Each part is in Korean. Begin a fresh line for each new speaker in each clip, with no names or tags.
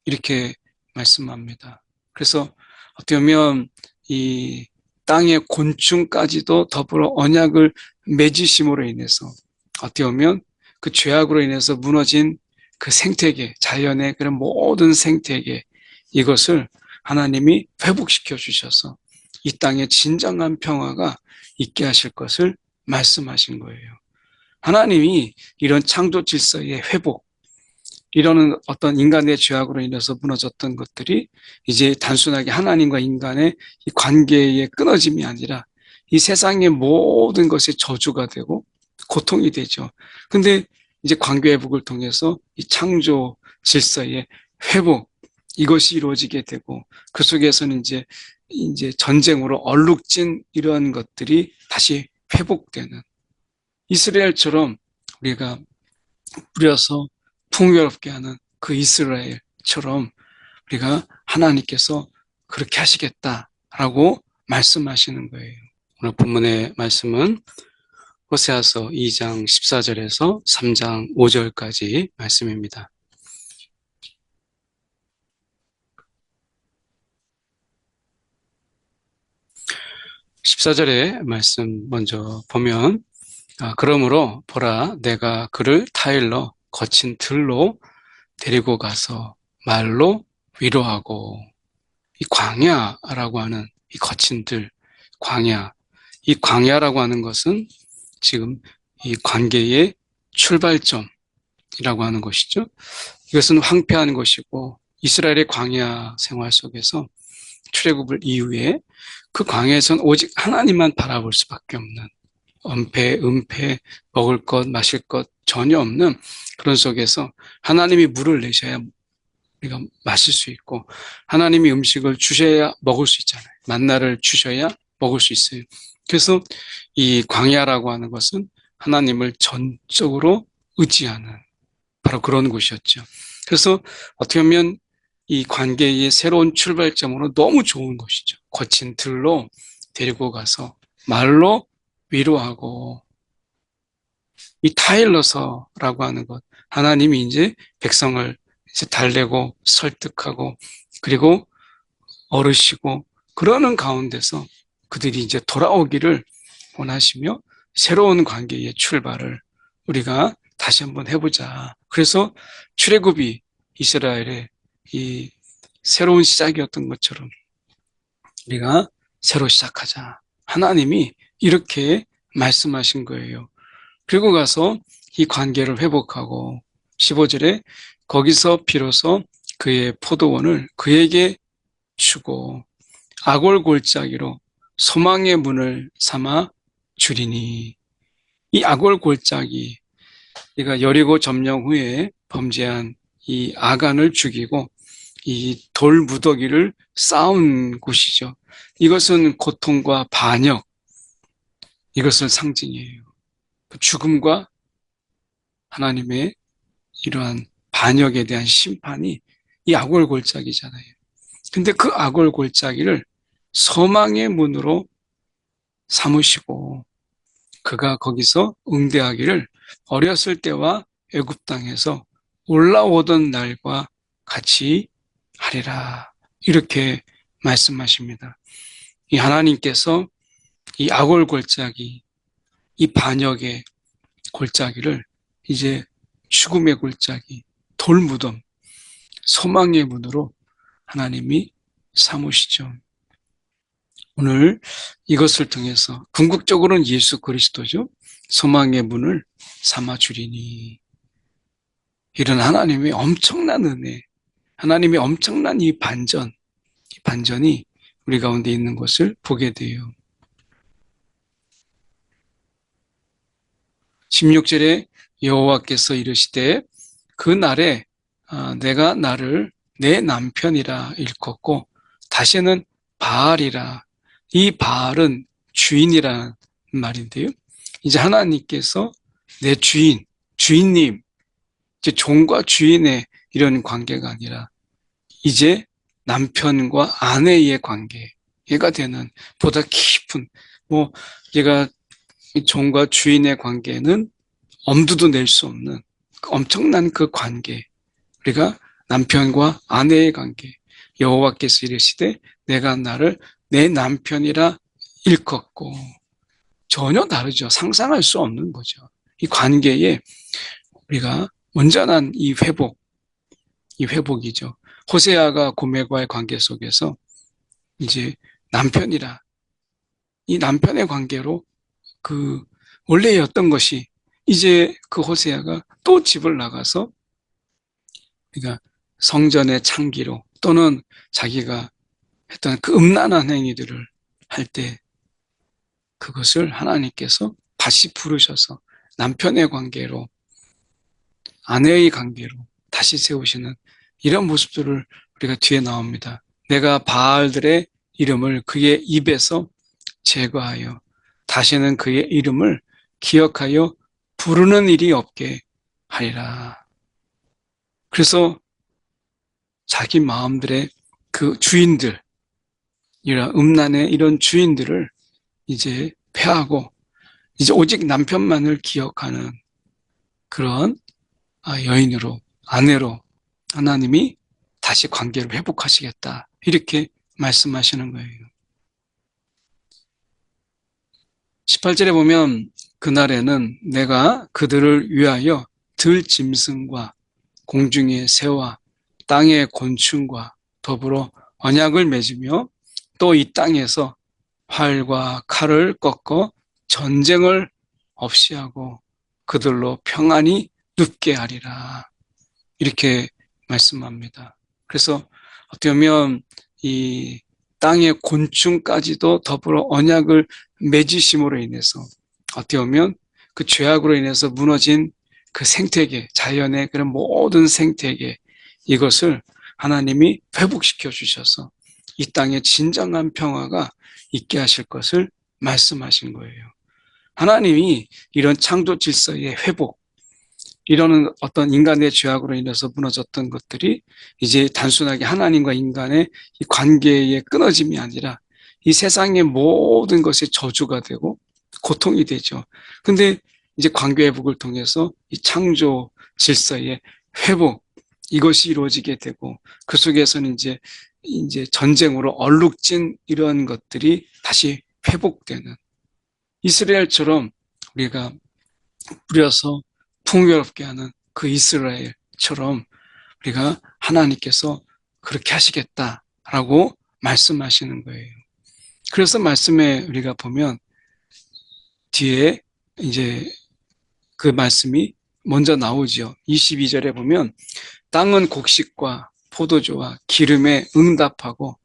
이렇게 말씀합니다. 그래서 어떻게 보면 이 땅의 곤충까지도 더불어 언약을 맺으심으로 인해서 어떻게 보면 그 죄악으로 인해서 무너진 그 생태계, 자연의 그런 모든 생태계, 이것을 하나님이 회복시켜 주셔서 이 땅에 진정한 평화가 있게 하실 것을 말씀하신 거예요. 하나님이 이런 창조 질서의 회복, 이러는 어떤 인간의 죄악으로 인해서 무너졌던 것들이 이제 단순하게 하나님과 인간의 이 관계의 끊어짐이 아니라 이 세상의 모든 것이 저주가 되고 고통이 되죠. 근데 이제 관계 회복을 통해서 이 창조 질서의 회복, 이것이 이루어지게 되고 그 속에서는 이제 전쟁으로 얼룩진 이러한 것들이 다시 회복되는, 이스라엘처럼 우리가 뿌려서 풍요롭게 하는 그 이스라엘처럼 우리가 하나님께서 그렇게 하시겠다라고 말씀하시는 거예요. 오늘 본문의 말씀은 호세아서 2장 14절에서 3장 5절까지 말씀입니다. 14절의 말씀 먼저 보면, 그러므로 보라, 내가 그를 타일러 거친 들로 데리고 가서 말로 위로하고, 이 광야라고 하는 이 거친 들, 광야, 이 광야라고 하는 것은 지금 이 관계의 출발점이라고 하는 것이죠. 이것은 황폐한 것이고 이스라엘의 광야 생활 속에서 출애굽을 이후에 그 광야에서는 오직 하나님만 바라볼 수밖에 없는, 엄폐, 은폐, 먹을 것, 마실 것 전혀 없는 그런 속에서 하나님이 물을 내셔야 우리가 마실 수 있고, 하나님이 음식을 주셔야 먹을 수 있잖아요. 만나를 주셔야 먹을 수 있어요. 그래서 이 광야라고 하는 것은 하나님을 전적으로 의지하는 바로 그런 곳이었죠. 그래서 어떻게 보면 이 관계의 새로운 출발점으로 너무 좋은 것이죠. 거친 들로 데리고 가서 말로 위로하고, 이 타일러서라고 하는 것, 하나님이 이제 백성을 이제 달래고 설득하고 그리고 어르시고 그러는 가운데서 그들이 이제 돌아오기를 원하시며 새로운 관계의 출발을 우리가 다시 한번 해보자. 그래서 출애굽이 이스라엘의 이 새로운 시작이었던 것처럼 우리가 새로 시작하자. 하나님이 이렇게 말씀하신 거예요. 그리고 가서 이 관계를 회복하고 15절에 거기서 비로소 그의 포도원을 그에게 주고 악월 골짜기로 소망의 문을 삼아 주리니, 이 악월 골짜기, 그러니까 여리고 점령 후에 범죄한 이 아간을 죽이고 이 돌 무더기를 쌓은 곳이죠. 이것은 고통과 반역, 이것을 상징해요. 죽음과 하나님의 이러한 반역에 대한 심판이 이 악월 골짜기잖아요. 근데 그 악월 골짜기를 소망의 문으로 삼으시고 그가 거기서 응대하기를 어렸을 때와 애굽 땅에서 올라오던 날과 같이 하리라, 이렇게 말씀하십니다. 이 하나님께서 이 악월 골짜기, 이 반역의 골짜기를 이제 죽음의 골짜기, 돌무덤, 소망의 문으로 하나님이 삼으시죠. 오늘 이것을 통해서 궁극적으로는 예수 그리스도죠. 소망의 문을 삼아주리니, 이런 하나님의 엄청난 은혜, 하나님의 엄청난 이 반전이 우리 가운데 있는 것을 보게 돼요. 16절에 여호와께서 이르시되 그 날에 내가 나를 내 남편이라 일컫고 다시는 바알이라, 이 바알은 주인이라는 말인데요. 이제 하나님께서 내 주인님, 이제 종과 주인의 이런 관계가 아니라 이제 남편과 아내의 관계가 되는 보다 깊은, 얘가 종과 주인의 관계는 엄두도 낼 수 없는 엄청난 그 관계, 우리가 남편과 아내의 관계. 여호와께서 이르시되 내가 나를 내 남편이라 일컫고. 전혀 다르죠. 상상할 수 없는 거죠. 이 관계에 우리가 온전한 이 회복이죠. 호세아가 고멜과의 관계 속에서 이제 남편이라 이 남편의 관계로 그 원래였던 것이 이제 그 호세아가 또 집을 나가서 그러니까 성전의 창기로 또는 자기가 했던 그 음란한 행위들을 할 때 그것을 하나님께서 다시 부르셔서 남편의 관계로 아내의 관계로 다시 세우시는 이런 모습들을 우리가 뒤에 나옵니다. 내가 바알들의 이름을 그의 입에서 제거하여 다시는 그의 이름을 기억하여 부르는 일이 없게 하리라. 그래서 자기 마음들의 그 주인들, 이런 음란의 이런 주인들을 이제 패하고 이제 오직 남편만을 기억하는 그런 여인으로, 아내로 하나님이 다시 관계를 회복하시겠다. 이렇게 말씀하시는 거예요. 18절에 보면 그날에는 내가 그들을 위하여 들짐승과 공중의 새와 땅의 곤충과 더불어 언약을 맺으며 또 이 땅에서 활과 칼을 꺾어 전쟁을 없이 하고 그들로 평안히 눕게 하리라. 이렇게 말씀합니다. 그래서 어떻게 보면 이 땅의 곤충까지도 더불어 언약을 맺으심으로 인해서 어떻게 보면 그 죄악으로 인해서 무너진 그 생태계, 자연의 그런 모든 생태계 이것을 하나님이 회복시켜 주셔서 이 땅에 진정한 평화가 있게 하실 것을 말씀하신 거예요. 하나님이 이런 창조 질서의 회복, 이런 어떤 인간의 죄악으로 인해서 무너졌던 것들이 이제 단순하게 하나님과 인간의 이 관계의 끊어짐이 아니라 이 세상의 모든 것이 저주가 되고 고통이 되죠. 근데 이제 관계 회복을 통해서 이 창조 질서의 회복, 이것이 이루어지게 되고 그 속에서는 이제 전쟁으로 얼룩진 이런 것들이 다시 회복되는 이스라엘처럼 우리가 뿌려서 풍요롭게 하는 그 이스라엘처럼 우리가 하나님께서 그렇게 하시겠다라고 말씀하시는 거예요. 그래서 말씀에 우리가 보면 뒤에 이제 그 말씀이 먼저 나오죠. 22절에 보면 땅은 곡식과 포도주와 기름에 응답하고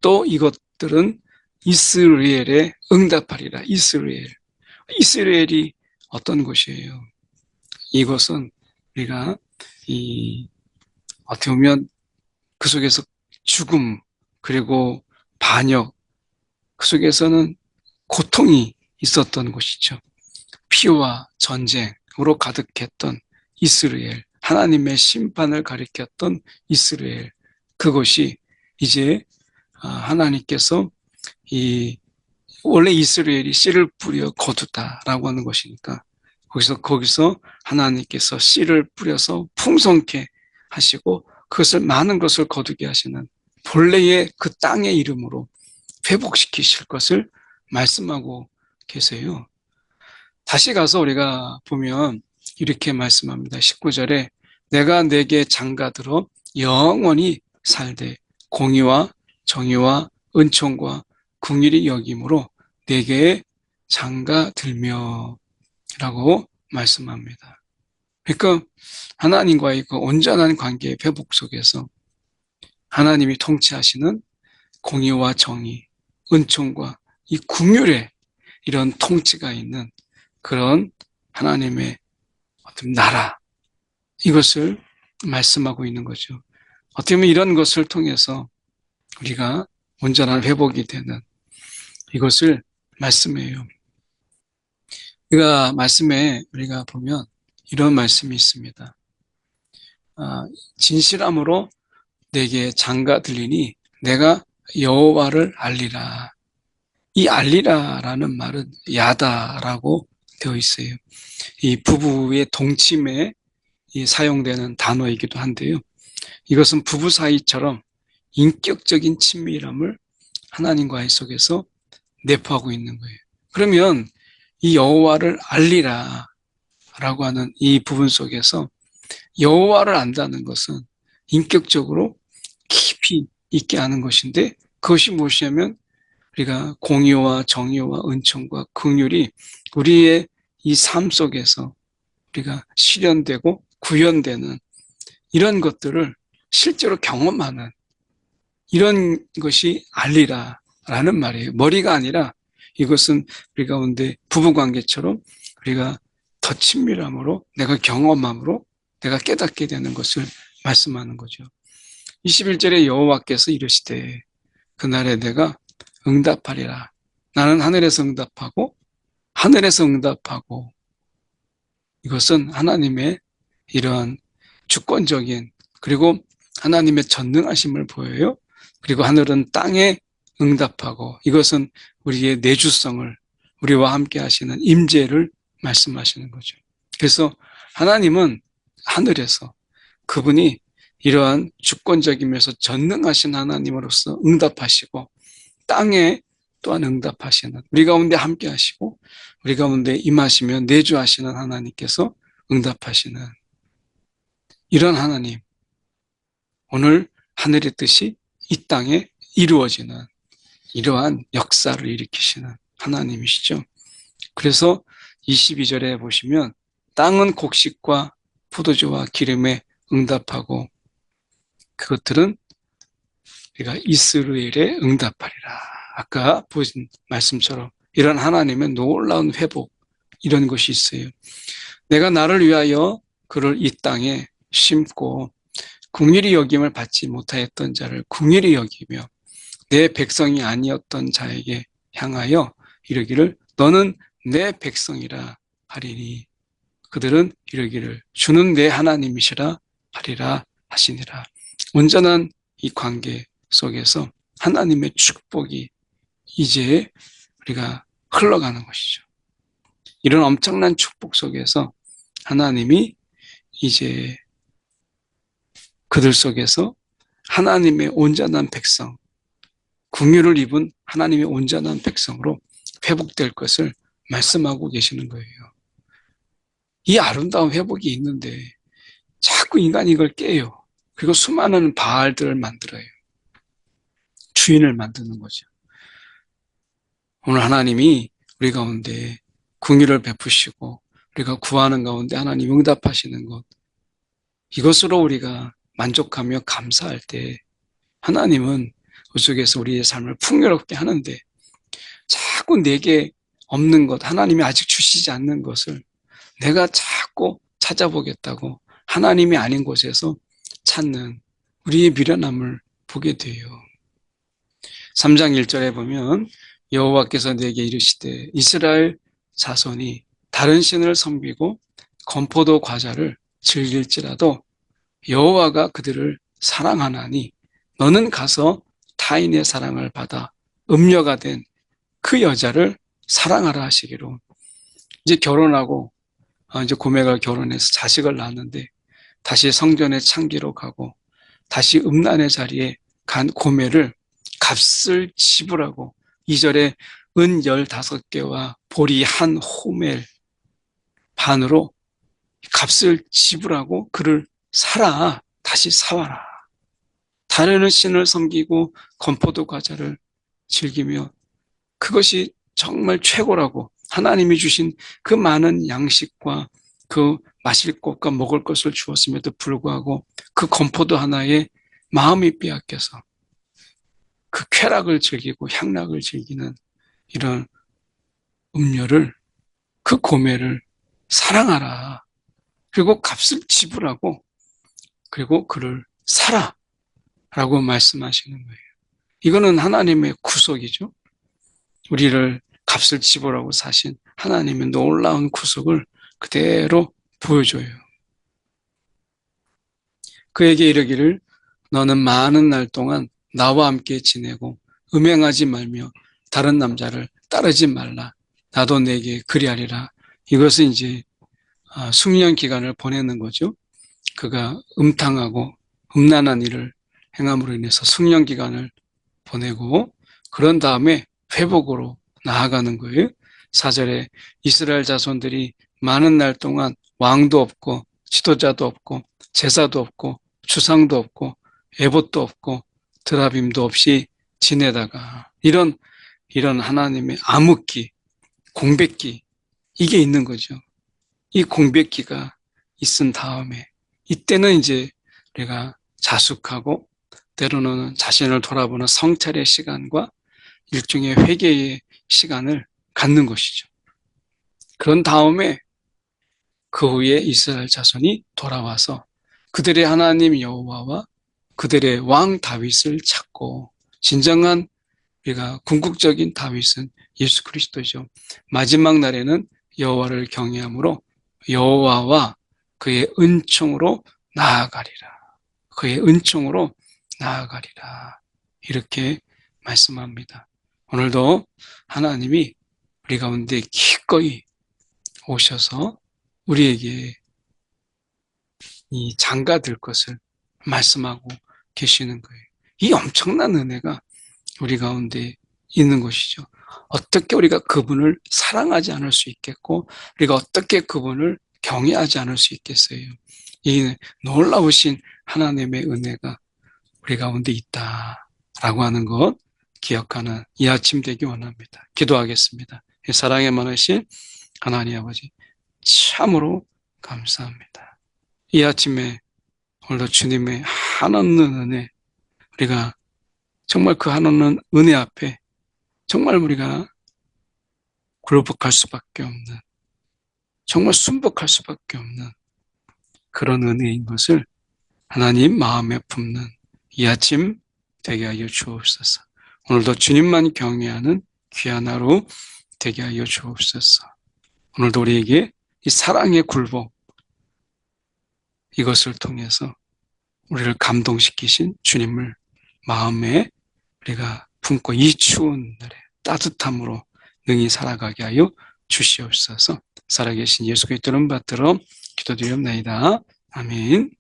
또 이것들은 이스라엘에 응답하리라. 이스라엘이 어떤 곳이에요? 이것은 우리가 어떻게 보면 그 속에서 죽음 그리고 반역 그 속에서는 고통이 있었던 곳이죠. 피와 전쟁으로 가득했던 이스라엘, 하나님의 심판을 가리켰던 이스라엘, 그것이 이제 하나님께서 원래 이스라엘이 씨를 뿌려 거두다라고 하는 것이니까 거기서 하나님께서 씨를 뿌려서 풍성케 하시고 그것을 많은 것을 거두게 하시는 본래의 그 땅의 이름으로 회복시키실 것을 말씀하고 계세요. 다시 가서 우리가 보면 이렇게 말씀합니다. 19절에 내가 내게 장가들어 영원히 살되 공의와 정의와 은총과 긍휼히 여김으로 내게 장가들며 라고 말씀합니다. 그러니까 하나님과의 그 온전한 관계의 회복 속에서 하나님이 통치하시는 공의와 정의, 은총과 이 긍휼의 이런 통치가 있는 그런 하나님의 어떤 나라, 이것을 말씀하고 있는 거죠. 어떻게 보면 이런 것을 통해서 우리가 온전한 회복이 되는 이것을 말씀해요. 우리가 말씀에 우리가 보면 이런 말씀이 있습니다. 진실함으로 내게 장가 들리니 내가 여호와를 알리라. 이 알리라라는 말은 야다라고 되어 있어요. 이 부부의 동침에 사용되는 단어이기도 한데요. 이것은 부부 사이처럼 인격적인 친밀함을 하나님과의 속에서 내포하고 있는 거예요. 그러면 이 여호와를 알리라 라고 하는 이 부분 속에서 여호와를 안다는 것은 인격적으로 깊이 있게 아는 것인데, 그것이 무엇이냐면 우리가 공의와 정의와 은총과 긍휼이 우리의 이 삶 속에서 우리가 실현되고 구현되는 이런 것들을 실제로 경험하는 이런 것이 알리라라는 말이에요. 머리가 아니라 이것은 우리 가운데 부부관계처럼 우리가 더 친밀함으로, 내가 경험함으로 내가 깨닫게 되는 것을 말씀하는 거죠. 21절에 여호와께서 이르시되 그날에 내가 응답하리라. 나는 하늘에서 응답하고 하늘에서 응답하고, 이것은 하나님의 이러한 주권적인, 그리고 하나님의 전능하심을 보여요. 그리고 하늘은 땅에 응답하고, 이것은 우리의 내주성을, 우리와 함께 하시는 임재를 말씀하시는 거죠. 그래서 하나님은 하늘에서 그분이 이러한 주권적이면서 전능하신 하나님으로서 응답하시고, 땅에 또한 응답하시는, 우리 가운데 함께 하시고 우리 가운데 임하시며 내주하시는 하나님께서 응답하시는 이런 하나님, 오늘 하늘의 뜻이 이 땅에 이루어지는 이러한 역사를 일으키시는 하나님이시죠. 그래서 22절에 보시면 땅은 곡식과 포도주와 기름에 응답하고 그것들은 우리가 이스라엘에 응답하리라. 아까 보신 말씀처럼 이런 하나님의 놀라운 회복, 이런 것이 있어요. 내가 나를 위하여 그를 이 땅에 심고 긍휼히 여김을 받지 못하였던 자를 긍휼히 여기며 내 백성이 아니었던 자에게 향하여 이르기를 너는 내 백성이라 하리니 그들은 이르기를 주는 내 하나님이시라 하리라 하시니라. 온전한 이 관계 속에서 하나님의 축복이 이제 우리가 흘러가는 것이죠. 이런 엄청난 축복 속에서 하나님이 이제 그들 속에서 하나님의 온전한 백성, 긍휼을 입은 하나님의 온전한 백성으로 회복될 것을 말씀하고 계시는 거예요. 이 아름다운 회복이 있는데 자꾸 인간이 이걸 깨요. 그리고 수많은 바알들을 만들어요. 주인을 만드는 거죠. 오늘 하나님이 우리 가운데 긍휼을 베푸시고 우리가 구하는 가운데 하나님 응답하시는 것, 이것으로 우리가 만족하며 감사할 때 하나님은 그 속에서 우리의 삶을 풍요롭게 하는데, 자꾸 내게 없는 것, 하나님이 아직 주시지 않는 것을 내가 자꾸 찾아보겠다고 하나님이 아닌 곳에서 찾는 우리의 미련함을 보게 돼요. 3장 1절에 보면 여호와께서 내게 이르시되 이스라엘 자손이 다른 신을 섬기고 건포도 과자를 즐길지라도 여호와가 그들을 사랑하나니 너는 가서 타인의 사랑을 받아 음녀가 된 그 여자를 사랑하라 하시기로. 이제 결혼하고 이제 고매가 결혼해서 자식을 낳았는데 다시 성전에 창기로 가고 다시 음란의 자리에 간 고매를 값을 지불하고 2절에 은 15개와 보리 한 호멜 반으로 값을 지불하고 그를 사라, 다시 사와라. 다른 신을 섬기고 건포도 과자를 즐기며 그것이 정말 최고라고 하나님이 주신 그 많은 양식과 그 마실 것과 먹을 것을 주었음에도 불구하고 그 건포도 하나에 마음이 빼앗겨서 그 쾌락을 즐기고 향락을 즐기는 이런 음료를, 그 고매를 사랑하라. 그리고 값을 지불하고 그리고 그를 사라 라고 말씀하시는 거예요. 이거는 하나님의 구속이죠. 우리를 값을 지불하고 사신 하나님의 놀라운 구속을 그대로 보여줘요. 그에게 이르기를 너는 많은 날 동안 나와 함께 지내고 음행하지 말며 다른 남자를 따르지 말라. 나도 내게 그리하리라. 이것은 이제 숙련 기간을 보내는 거죠. 그가 음탕하고 음란한 일을 행함으로 인해서 숙련 기간을 보내고 그런 다음에 회복으로 나아가는 거예요. 4절에 이스라엘 자손들이 많은 날 동안 왕도 없고 지도자도 없고 제사도 없고 주상도 없고 에봇도 없고 드라빔도 없이 지내다가 이런 하나님의 암흑기, 공백기 이게 있는 거죠. 이 공백기가 있은 다음에 이때는 이제 우리가 자숙하고 때로는 자신을 돌아보는 성찰의 시간과 일종의 회개의 시간을 갖는 것이죠. 그런 다음에 그 후에 이스라엘 자손이 돌아와서 그들의 하나님 여호와와 그들의 왕 다윗을 찾고 진정한 우리가 궁극적인 다윗은 예수 그리스도죠. 마지막 날에는 여호와를 경외함으로 여호와와 그의 은총으로 나아가리라. 그의 은총으로 나아가리라. 이렇게 말씀합니다. 오늘도 하나님이 우리 가운데 기꺼이 오셔서 우리에게 이 장가들 것을 말씀하고 계시는 거예요. 이 엄청난 은혜가 우리 가운데 있는 것이죠. 어떻게 우리가 그분을 사랑하지 않을 수 있겠고 우리가 어떻게 그분을 경외하지 않을 수 있겠어요. 이 놀라우신 하나님의 은혜가 우리 가운데 있다라고 하는 것 기억하는 이 아침 되기 원합니다. 기도하겠습니다. 사랑에 많으신 하나님 아버지 참으로 감사합니다. 이 아침에 오늘도 주님의 한없는 은혜 우리가 정말 그 한없는 은혜 앞에 정말 우리가 굴복할 수밖에 없는 정말 순복할 수밖에 없는 그런 은혜인 것을 하나님 마음에 품는 이 아침 되게 하여 주옵소서. 오늘도 주님만 경외하는 귀한 하루 되게 하여 주옵소서. 오늘도 우리에게 이 사랑의 굴복 이것을 통해서 우리를 감동시키신 주님을 마음에 우리가 품고 이 추운 날에 따뜻함으로 능히 살아가게 하여 주시옵소서. 살아계신 예수 그리스도를 받들어 기도드리옵나이다. 아멘.